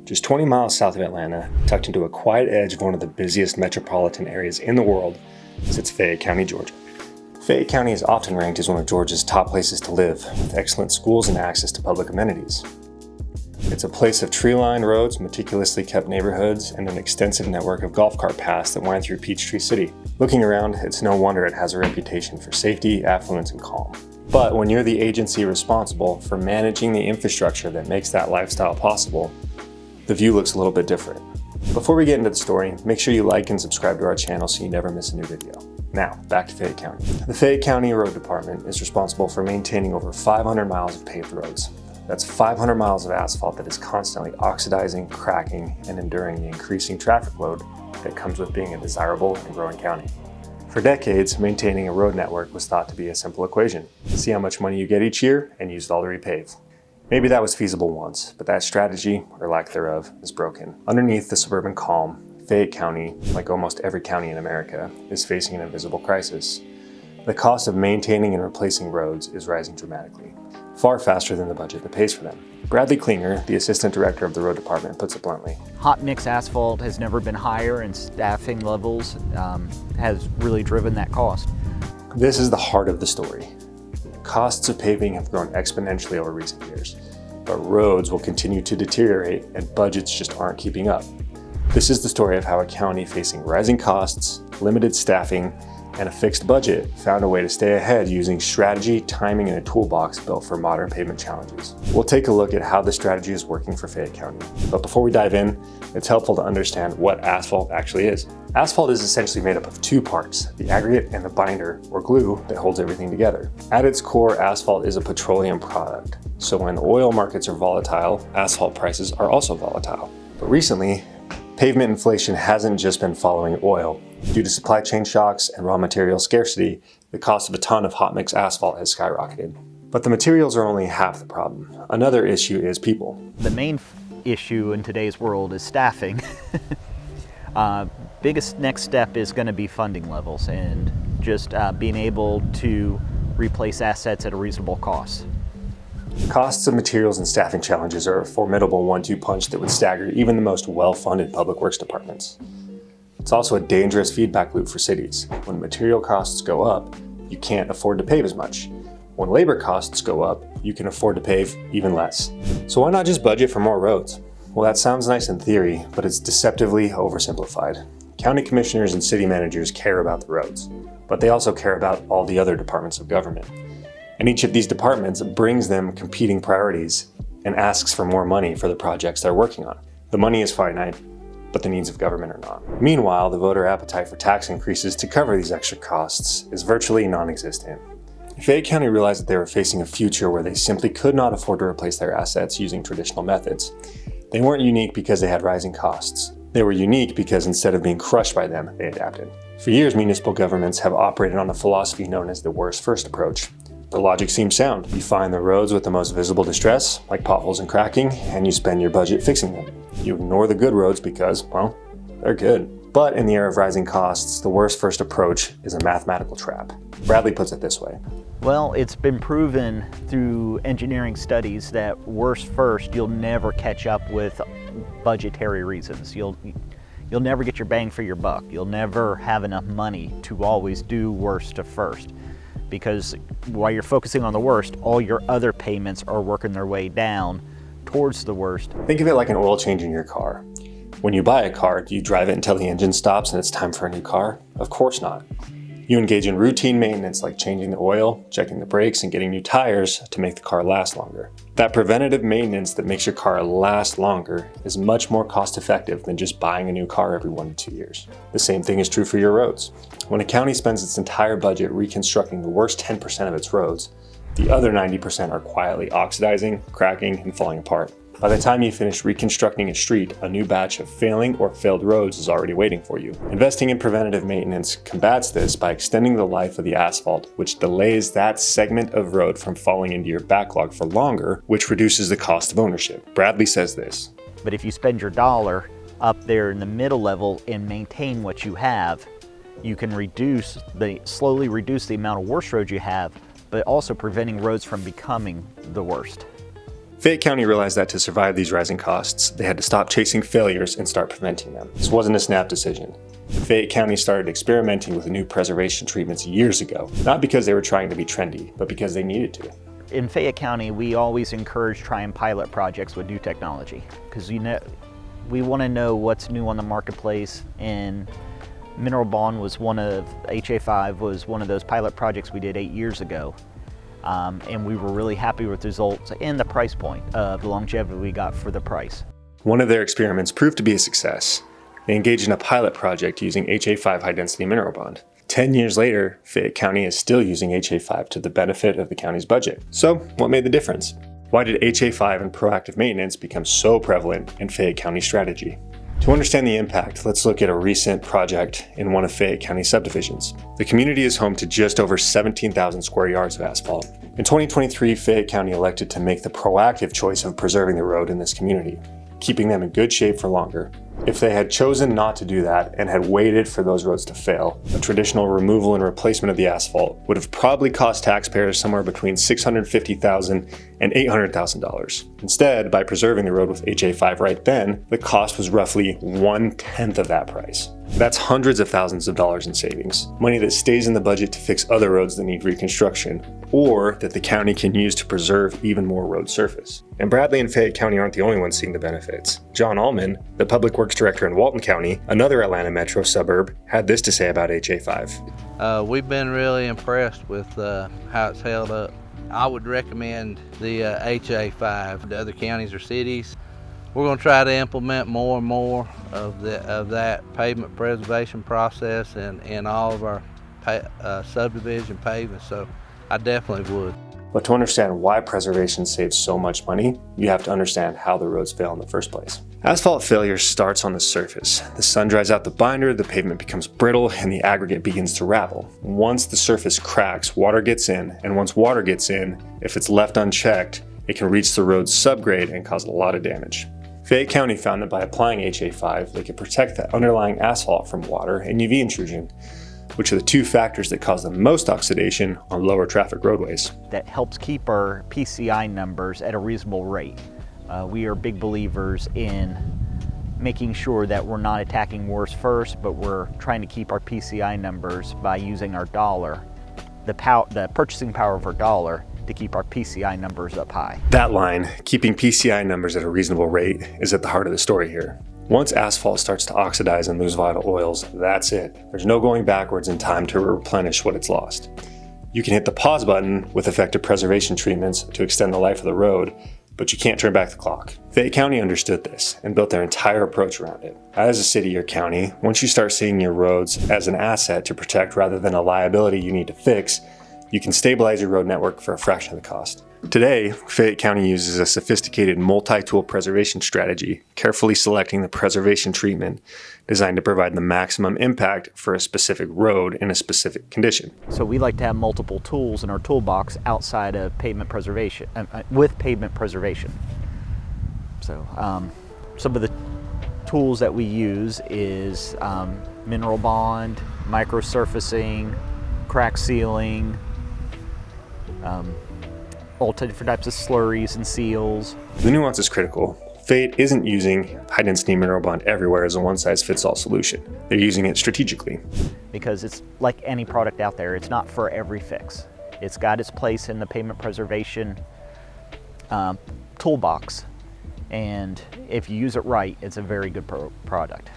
just 20 miles south of Atlanta, tucked into a quiet edge of one of the busiest metropolitan areas in the world, sits Fayette County, Georgia. Fayette County is often ranked as one of Georgia's top places to live, with excellent schools and access to public amenities. It's a place of tree-lined roads, meticulously kept neighborhoods, and an extensive network of golf cart paths that wind through Peachtree City. Looking around, it's no wonder it has a reputation for safety, affluence, and calm. But when you're the agency responsible for managing the infrastructure that makes that lifestyle possible, the view looks a little bit different. Before we get into the story, make sure you like and subscribe to our channel so you never miss a new video. Now, back to Fayette County. The Fayette County Road Department is responsible for maintaining over 500 miles of paved roads. That's 500 miles of asphalt that is constantly oxidizing, cracking, and enduring the increasing traffic load that comes with being a desirable and growing county. For decades, maintaining a road network was thought to be a simple equation. See how much money you get each year and use it all to repave. Maybe that was feasible once, but that strategy, or lack thereof, is broken. Underneath the suburban calm, Fayette County, like almost every county in America, is facing an invisible crisis. The cost of maintaining and replacing roads is rising dramatically, far faster than the budget that pays for them. Bradley Klinger, the assistant director of the road department, puts it bluntly. Hot mix asphalt has never been higher, and staffing levels has really driven that cost. This is the heart of the story. Costs of paving have grown exponentially over recent years, but roads will continue to deteriorate and budgets just aren't keeping up. This is the story of how a county facing rising costs, limited staffing, and a fixed budget found a way to stay ahead using strategy, timing, and a toolbox built for modern pavement challenges. We'll take a look at how the strategy is working for Fayette County. But before we dive in, it's helpful to understand what asphalt actually is. Asphalt is essentially made up of two parts, the aggregate and the binder, or glue, that holds everything together. At its core, asphalt is a petroleum product. So when oil markets are volatile, asphalt prices are also volatile. But recently, pavement inflation hasn't just been following oil. Due to supply chain shocks and raw material scarcity, the cost of a ton of hot mix asphalt has skyrocketed. But the materials are only half the problem. Another issue is people. The main issue in today's world is staffing. Biggest next step is going to be funding levels and just being able to replace assets at a reasonable cost. Costs of materials and staffing challenges are a formidable one-two punch that would stagger even the most well-funded public works departments. It's also a dangerous feedback loop for cities. When material costs go up, you can't afford to pave as much. When labor costs go up, you can afford to pave even less. So why not just budget for more roads? Well, that sounds nice in theory, but it's deceptively oversimplified. County commissioners and city managers care about the roads, but they also care about all the other departments of government. And each of these departments brings them competing priorities and asks for more money for the projects they're working on. The money is finite, but the needs of government are not. Meanwhile, the voter appetite for tax increases to cover these extra costs is virtually non-existent. Fayette County realized that they were facing a future where they simply could not afford to replace their assets using traditional methods. They weren't unique because they had rising costs. They were unique because instead of being crushed by them, they adapted. For years, municipal governments have operated on a philosophy known as the worst first approach. The logic seems sound. You find the roads with the most visible distress, like potholes and cracking, and you spend your budget fixing them. You ignore the good roads because, well, they're good. But in the era of rising costs, the worst first approach is a mathematical trap. Bradley puts it this way. Well, it's been proven through engineering studies that worst first, you'll never catch up with budgetary reasons. You'll never get your bang for your buck. You'll never have enough money to always do worst to first. Because while you're focusing on the worst, all your other payments are working their way down towards the worst. Think of it like an oil change in your car. When you buy a car, do you drive it until the engine stops and it's time for a new car? Of course not. You engage in routine maintenance like changing the oil, checking the brakes, and getting new tires to make the car last longer. That preventative maintenance that makes your car last longer is much more cost effective than just buying a new car every 1 to 2 years. The same thing is true for your roads. When a county spends its entire budget reconstructing the worst 10% of its roads, the other 90% are quietly oxidizing, cracking, and falling apart. By the time you finish reconstructing a street, a new batch of failing or failed roads is already waiting for you. Investing in preventative maintenance combats this by extending the life of the asphalt, which delays that segment of road from falling into your backlog for longer, which reduces the cost of ownership. Bradley says this. But if you spend your dollar up there in the middle level and maintain what you have, you can slowly reduce the amount of worst roads you have, but also preventing roads from becoming the worst. Fayette County realized that to survive these rising costs, they had to stop chasing failures and start preventing them. This wasn't a snap decision. Fayette County started experimenting with new preservation treatments years ago, not because they were trying to be trendy, but because they needed to. In Fayette County, we always encourage trying pilot projects with new technology, because we want to know what's new on the marketplace, and Mineral Bond was HA5 was one of those pilot projects we did 8 years ago. And we were really happy with the results and the price point of the longevity we got for the price. One of their experiments proved to be a success. They engaged in a pilot project using HA5 high-density mineral bond. 10 years later, Fayette County is still using HA5 to the benefit of the county's budget. So, what made the difference? Why did HA5 and proactive maintenance become so prevalent in Fayette County's strategy? To understand the impact, let's look at a recent project in one of Fayette County's subdivisions. The community is home to just over 17,000 square yards of asphalt. In 2023, Fayette County elected to make the proactive choice of preserving the road in this community, keeping them in good shape for longer. If they had chosen not to do that and had waited for those roads to fail, a traditional removal and replacement of the asphalt would have probably cost taxpayers somewhere between $650,000 and $800,000. Instead, by preserving the road with HA5 right then, the cost was roughly 1/10 of that price. That's hundreds of thousands of dollars in savings, money that stays in the budget to fix other roads that need reconstruction, or that the county can use to preserve even more road surface. And Bradley and Fayette County aren't the only ones seeing the benefits. John Allman, the Public Works Director in Walton County, another Atlanta metro suburb, had this to say about HA5. We've been really impressed with how it's held up. I would recommend the HA5 to other counties or cities. We're going to try to implement more and more of that pavement preservation process in all of our subdivision pavements, so I definitely would. But to understand why preservation saves so much money, you have to understand how the roads fail in the first place. Asphalt failure starts on the surface. The sun dries out the binder, the pavement becomes brittle, and the aggregate begins to ravel. Once the surface cracks, water gets in, and once water gets in, if it's left unchecked, it can reach the road's subgrade and cause a lot of damage. Fayette County found that by applying HA5, they could protect the underlying asphalt from water and UV intrusion, which are the two factors that cause the most oxidation on lower traffic roadways. That helps keep our PCI numbers at a reasonable rate. We are big believers in making sure that we're not attacking worst first, but we're trying to keep our PCI numbers by using our dollar, the purchasing power of our dollar, to keep our PCI numbers up high. That line, keeping PCI numbers at a reasonable rate, is at the heart of the story here. Once asphalt starts to oxidize and lose vital oils, that's it. There's no going backwards in time to replenish what it's lost. You can hit the pause button with effective preservation treatments to extend the life of the road, but you can't turn back the clock. Fayette County understood this and built their entire approach around it. As a city or county, once you start seeing your roads as an asset to protect rather than a liability you need to fix, you can stabilize your road network for a fraction of the cost. Today, Fayette County uses a sophisticated multi-tool preservation strategy, carefully selecting the preservation treatment designed to provide the maximum impact for a specific road in a specific condition. So we like to have multiple tools in our toolbox outside of pavement preservation, with pavement preservation. So some of the tools that we use is mineral bond, microsurfacing, crack sealing, all different types of slurries and seals. The nuance is critical. Fayette isn't using high-density mineral bond everywhere as a one-size-fits-all solution. They're using it strategically. Because it's like any product out there, it's not for every fix. It's got its place in the pavement preservation toolbox, and if you use it right, it's a very good product.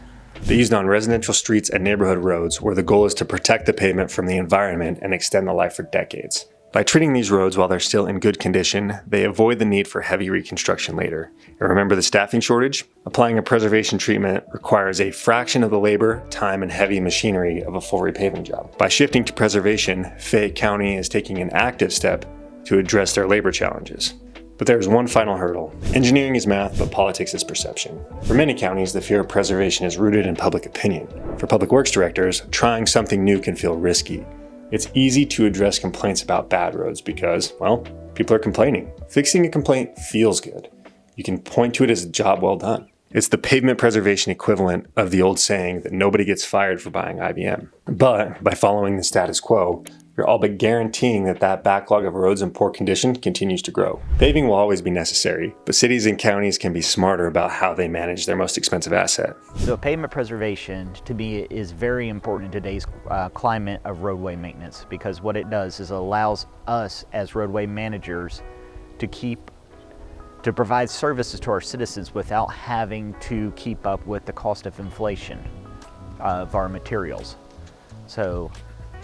They're used on residential streets and neighborhood roads where the goal is to protect the pavement from the environment and extend the life for decades. By treating these roads while they're still in good condition, they avoid the need for heavy reconstruction later. And remember the staffing shortage? Applying a preservation treatment requires a fraction of the labor, time, and heavy machinery of a full repaving job. By shifting to preservation, Fayette County is taking an active step to address their labor challenges. But there's one final hurdle. Engineering is math, but politics is perception. For many counties, the fear of preservation is rooted in public opinion. For public works directors, trying something new can feel risky. It's easy to address complaints about bad roads because, well, people are complaining. Fixing a complaint feels good. You can point to it as a job well done. It's the pavement preservation equivalent of the old saying that nobody gets fired for buying IBM. But by following the status quo, you're all but guaranteeing that that backlog of roads in poor condition continues to grow. Paving will always be necessary, but cities and counties can be smarter about how they manage their most expensive asset. So pavement preservation, to me, is very important in today's climate of roadway maintenance, because what it does is it allows us as roadway managers to provide services to our citizens without having to keep up with the cost of inflation of our materials. So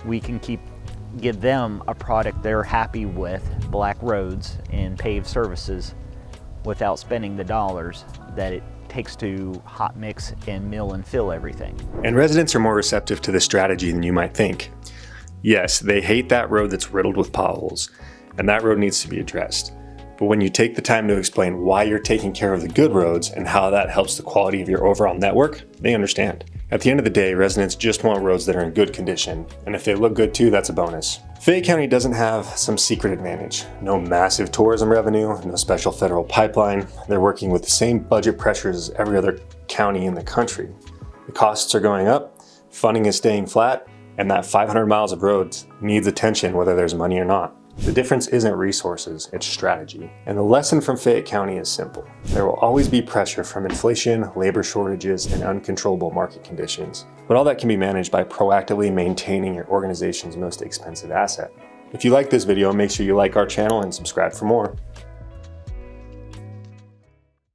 we can give them a product they're happy with, black roads and paved surfaces, without spending the dollars that it takes to hot mix and mill and fill everything. And residents are more receptive to this strategy than you might think. Yes, they hate that road that's riddled with potholes, and that road needs to be addressed. But when you take the time to explain why you're taking care of the good roads and how that helps the quality of your overall network, they understand. At the end of the day, residents just want roads that are in good condition, and if they look good too, that's a bonus. Fayette County doesn't have some secret advantage. No massive tourism revenue, no special federal pipeline. They're working with the same budget pressures as every other county in the country. The costs are going up, funding is staying flat, and that 500 miles of roads needs attention whether there's money or not. The difference isn't resources, it's strategy. And the lesson from Fayette County is simple. There will always be pressure from inflation, labor shortages, and uncontrollable market conditions. But all that can be managed by proactively maintaining your organization's most expensive asset. If you like this video, make sure you like our channel and subscribe for more.